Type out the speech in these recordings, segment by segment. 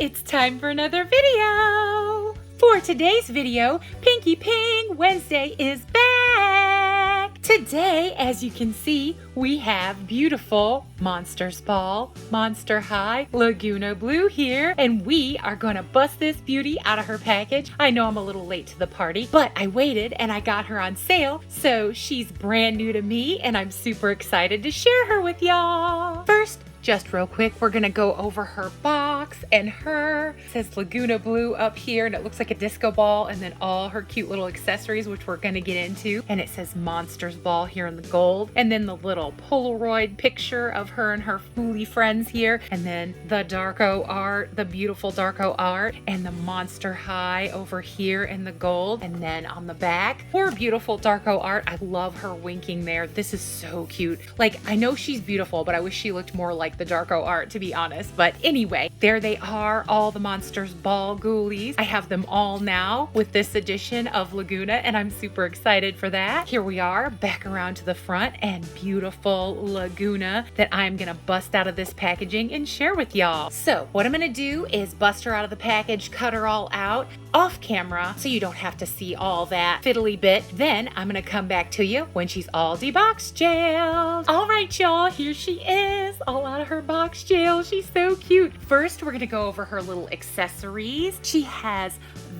it's time for another video. For today's video, Pinky Ping Wednesday is back. Today, as you can see, we have beautiful Monsters Ball, Monster High, Lagoona Blue here, and we are gonna bust this beauty out of her package. I know I'm a little late to the party, but I waited and I got her on sale, so she's brand new to me and I'm super excited to share her with y'all. First, just real quick, we're gonna go over her box and it says Lagoona Blue up here and it looks like a disco ball, and then all her cute little accessories, which we're gonna get into. And it says Monsters Ball here in the gold, and then the little Polaroid picture of her and her fooly friends here, and then the Darko art, the beautiful Darko art, and the Monster High over here in the gold. And then on the back, more beautiful Darko art. I love her winking there. This is so cute. Like, I know she's beautiful, but I wish she looked more like the Darko art, to be honest. But anyway, there they are, all the Monsters Ball ghoulies. I have them all now with this edition of Lagoona, and I'm super excited for that. Here we are, back around to the front, and beautiful Lagoona that I'm gonna bust out of this packaging and share with y'all. So what I'm gonna do is bust her out of the package, cut her all out off camera so you don't have to see all that fiddly bit. Then I'm gonna come back to you when she's all deboxed jailed. All right, y'all, here she is, all out of her box jail. She's so cute. First, we're gonna go over her little accessories. She has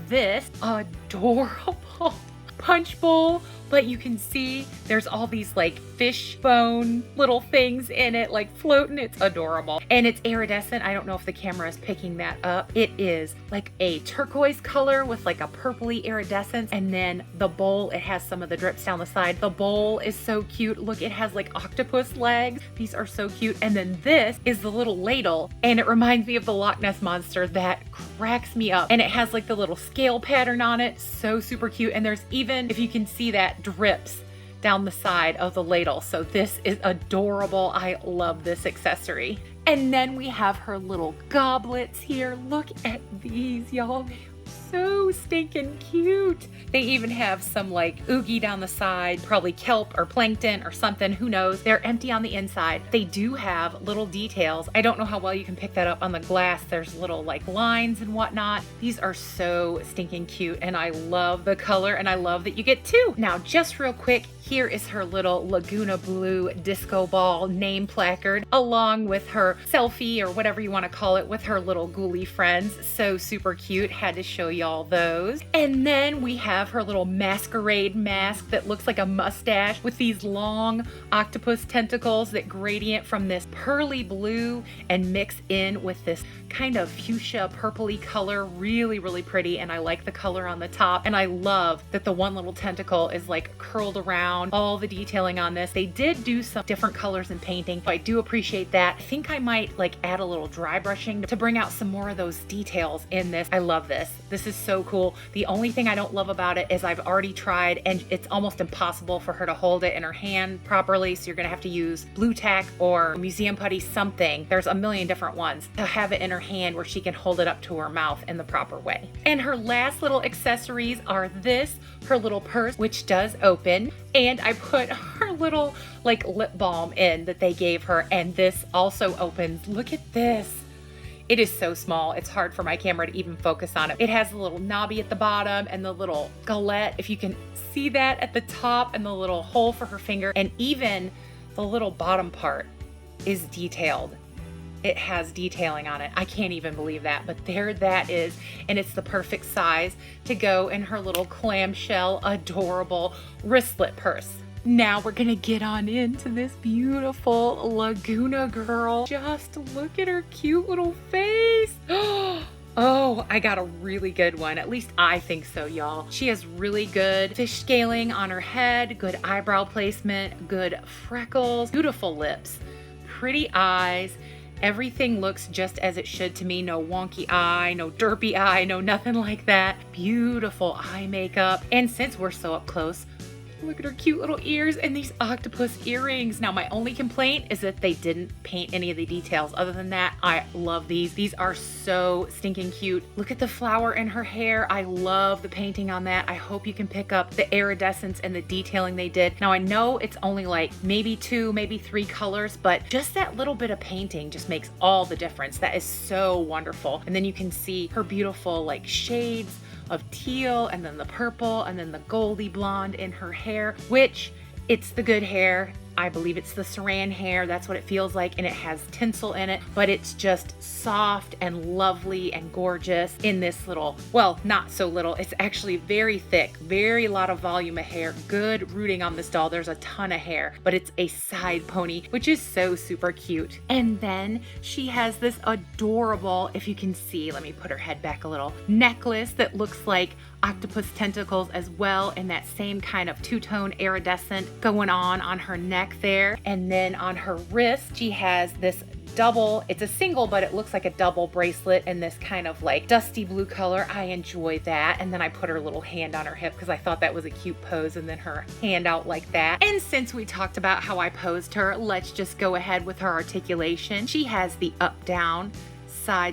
this adorable punch bowl, but you can see there's all these like fish bone little things in it, like floating. It's adorable. And it's iridescent. I don't know if the camera is picking that up. It is like a turquoise color with like a purpley iridescence. And then the bowl, it has some of the drips down the side. The bowl is so cute. Look, it has like octopus legs. These are so cute. And then this is the little ladle, and it reminds me of the Loch Ness Monster. That cracks me up. And it has like the little scale pattern on it. So super cute. And there's even, if you can see that, drips down the side of the ladle. So this is adorable. I love this accessory. And then we have her little goblets here. Look at these, y'all. So stinking cute. They even have some like oogie down the side, probably kelp or plankton or something, who knows. They're empty on the inside. They do have little details. I don't know how well you can pick that up on the glass. There's little like lines and whatnot. These are so stinking cute, and I love the color, and I love that you get two. Now, just real quick, here is her little Lagoona Blue disco ball name placard, along with her selfie or whatever you want to call it with her little ghoulie friends. So super cute. Had to show y'all those. And then we have her little masquerade mask that looks like a mustache with these long octopus tentacles that gradient from this pearly blue and mix in with this kind of fuchsia purpley color. Really, really pretty. And I like the color on the top. And I love that the one little tentacle is like curled around. All the detailing on this. They did do some different colors and painting. So I do appreciate that. I think I might like add a little dry brushing to bring out some more of those details in this. I love this. This is so cool. The only thing I don't love about it is I've already tried, and it's almost impossible for her to hold it in her hand properly. So you're gonna have to use blue tack or museum putty, something. There's a million different ones to have it in her hand where she can hold it up to her mouth in the proper way. And her last little accessories are this, her little purse, which does open. And I put her little like lip balm in that they gave her, and this also opens. Look at this. It is so small. It's hard for my camera to even focus on it. It has a little knobby at the bottom and the little galette, if you can see that at the top, and the little hole for her finger, and even the little bottom part is detailed. It has detailing on it. I can't even believe that, but there that is. And it's the perfect size to go in her little clamshell, adorable wristlet purse. Now we're gonna get on into this beautiful Lagoona girl. Just look at her cute little face. Oh, I got a really good one. At least I think so, y'all. She has really good fish scaling on her head, good eyebrow placement, good freckles, beautiful lips, pretty eyes. Everything looks just as it should to me. No wonky eye, no derpy eye, no nothing like that. Beautiful eye makeup. And since we're so up close, Look at her cute little ears and these octopus earrings. Now, my only complaint is that they didn't paint any of the details. Other than that, I love these. These are so stinking cute. Look at the flower in her hair. I love the painting on that. I hope you can pick up the iridescence and the detailing they did. Now, I know it's only like maybe 2, maybe 3 colors, but just that little bit of painting just makes all the difference. That is so wonderful. And then you can see her beautiful like shades of teal, and then the purple, and then the goldy blonde in her hair, which it's the good hair. I believe it's the saran hair. That's what it feels like. And it has tinsel in it, but it's just soft and lovely and gorgeous in this little, well, not so little. It's actually very thick, very lot of volume of hair. Good rooting on this doll. There's a ton of hair, but it's a side pony, which is so super cute. And then she has this adorable, if you can see, let me put her head back a little, necklace that looks like octopus tentacles as well, and that same kind of two-tone iridescent going on her neck there. And then on her wrist, she has this double, it's a single, but it looks like a double bracelet in this kind of like dusty blue color. I enjoy that. And then I put her little hand on her hip because I thought that was a cute pose, and then her hand out like that. And since we talked about how I posed her, let's just go ahead with her articulation. She has the up, down,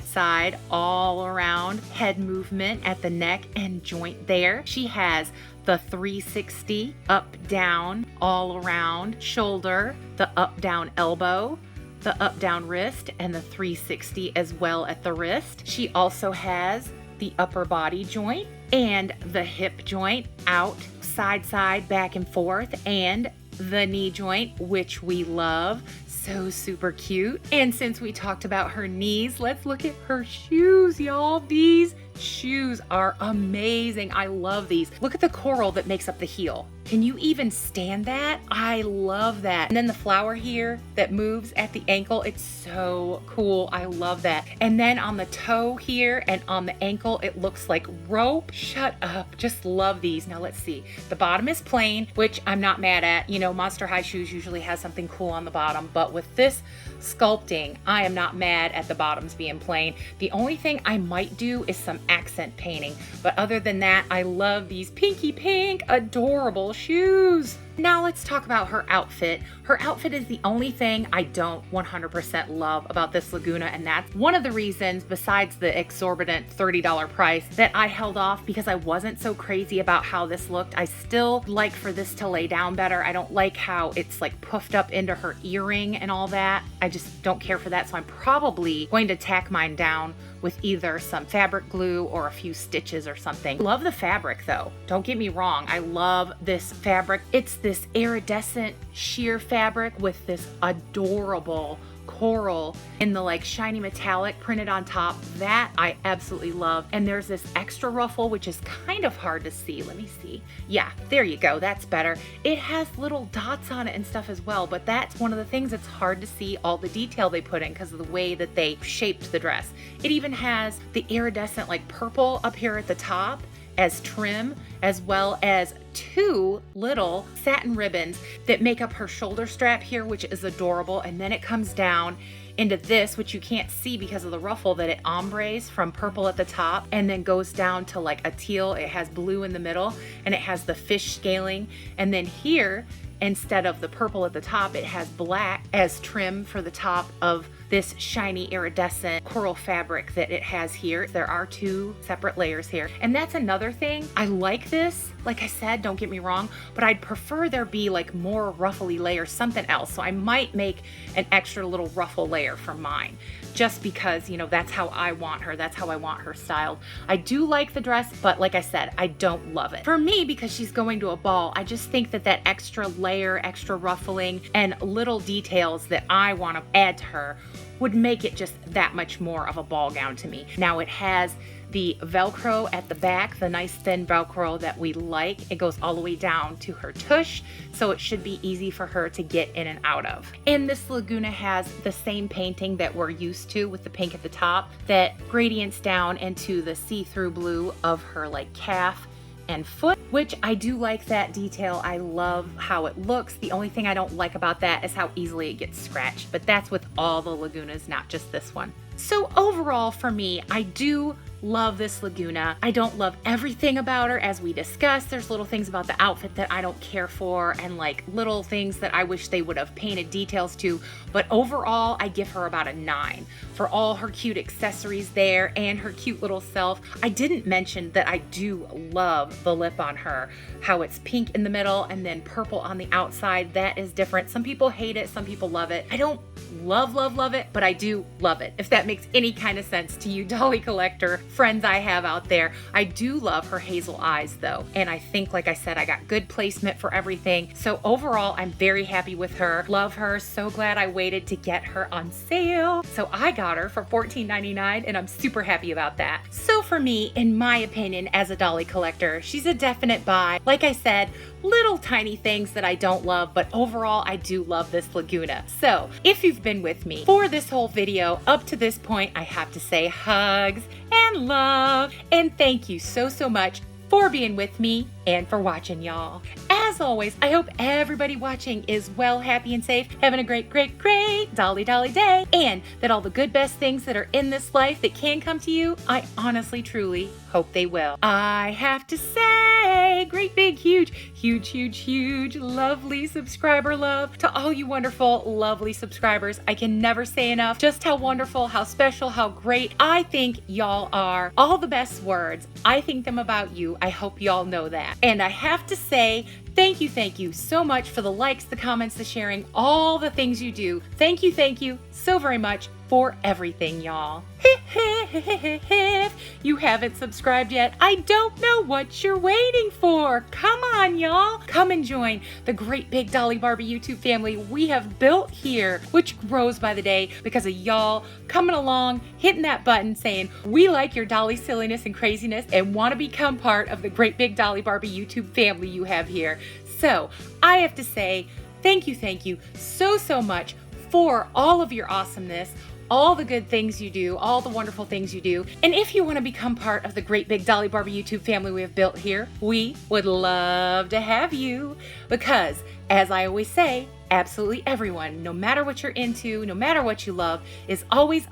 side, all around head movement at the neck and joint there. She has the 360 up, down, all around shoulder, the up, down elbow, the up, down wrist, and the 360 as well at the wrist. She also has the upper body joint and the hip joint out, side, back and forth, and the knee joint, which we love. So super cute. And since we talked about her knees, let's look at her shoes, y'all. These shoes are amazing. I love these. Look at the coral that makes up the heel. Can you even stand that? I love that. And then the flower here that moves at the ankle, it's so cool. I love that. And then on the toe here and on the ankle, it looks like rope. Shut up. Just love these. Now let's see. The bottom is plain, which I'm not mad at. You know, Monster High shoes usually has something cool on the bottom, but with this sculpting, I am not mad at the bottoms being plain. The only thing I might do is some accent painting, but other than that, I love these pinky pink, adorable shoes. Now let's talk about her outfit. Her outfit is the only thing I don't 100% love about this Lagoona, and that's one of the reasons, besides the exorbitant $30 price, that I held off, because I wasn't so crazy about how this looked. I still like for this to lay down better. I don't like how it's like puffed up into her earring and all that. I just don't care for that, so I'm probably going to tack mine down with either some fabric glue or a few stitches or something. Love the fabric though. Don't get me wrong. I love this fabric. It's this iridescent sheer fabric with this adorable coral in the like shiny metallic printed on top. That I absolutely love. And there's this extra ruffle, which is kind of hard to see. Let me see. Yeah, there you go. That's better. It has little dots on it and stuff as well, but that's one of the things that's hard to see all the detail they put in because of the way that they shaped the dress. It even has the iridescent like purple up here at the top as trim, as well as 2 little satin ribbons that make up her shoulder strap here, which is adorable. And then it comes down into this, which you can't see because of the ruffle, that it ombres from purple at the top and then goes down to like a teal. It has blue in the middle and it has the fish scaling. And then here, instead of the purple at the top, it has black as trim for the top of this shiny iridescent coral fabric that it has here. There are 2 separate layers here. And that's another thing. I like this, like I said, don't get me wrong, but I'd prefer there be like more ruffly layers, something else. So I might make an extra little ruffle layer for mine, just because, you know, that's how I want her. That's how I want her styled. I do like the dress, but like I said, I don't love it. For me, because she's going to a ball, I just think that that extra layer, extra ruffling, and little details that I want to add to her would make it just that much more of a ball gown to me. Now it has the Velcro at the back, the nice thin Velcro that we like. It goes all the way down to her tush, so it should be easy for her to get in and out of. And this Lagoona has the same painting that we're used to with the pink at the top that gradients down into the see-through blue of her like calf and foot, which I do like that detail. I love how it looks. The only thing I don't like about that is how easily it gets scratched, but that's with all the Lagoonas, not just this one. So overall for me, I do love this Lagoona. I don't love everything about her, as we discussed. There's little things about the outfit that I don't care for, and like little things that I wish they would have painted details to, but overall I give her about a 9 for all her cute accessories there and her cute little self. I didn't mention that I do love the lip on her, how it's pink in the middle and then purple on the outside. That is different. Some people hate it, some people love it. I don't love it, but I do love it, if that makes any kind of sense to you Dolly collector friends I have out there. I do love her hazel eyes though, and I think, like I said, I got good placement for everything. So overall, I'm very happy with her. Love her. So glad I waited to get her on sale. So I got her for $14.99 and I'm super happy about that. So for me, in my opinion, as a Dolly collector, she's a definite buy. Like I said, little tiny things that I don't love, but overall I do love this Lagoona. So if you've been with me for this whole video up to this point, I have to say hugs and love and thank you so much for being with me and for watching, y'all. As always, I hope everybody watching is well, happy, and safe, having a great Dolly day, and that all the good, best things that are in this life that can come to you, I honestly, truly hope they will. I have to say, great big, huge, lovely subscriber love to all you wonderful, lovely subscribers. I can never say enough just how wonderful, how special, how great I think y'all are. All the best words, I think them about you. I hope y'all know that. And I have to say, thank you so much for the likes, the comments, the sharing, all the things you do. Thank you so very much for everything, y'all. If you haven't subscribed yet, I don't know what you're waiting for. Come on, y'all. Come and join the great big Dolly Barbie YouTube family we have built here, which grows by the day because of y'all coming along, hitting that button saying, we like your Dolly silliness and craziness and want to become part of the great big Dolly Barbie YouTube family you have here. So I have to say, thank you so much for all of your awesomeness, all the good things you do, all the wonderful things you do. And if you want to become part of the great big Dolly Barbie YouTube family we have built here, we would love to have you, because as I always say, absolutely everyone, no matter what you're into, no matter what you love, is always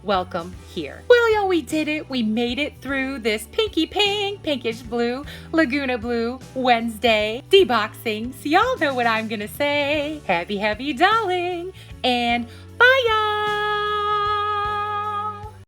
welcome here. Well, y'all, we did it. We made it through this pinky pink, pinkish blue, Lagoona blue Wednesday deboxing. So y'all know what I'm gonna say. Happy dolling, and bye, y'all.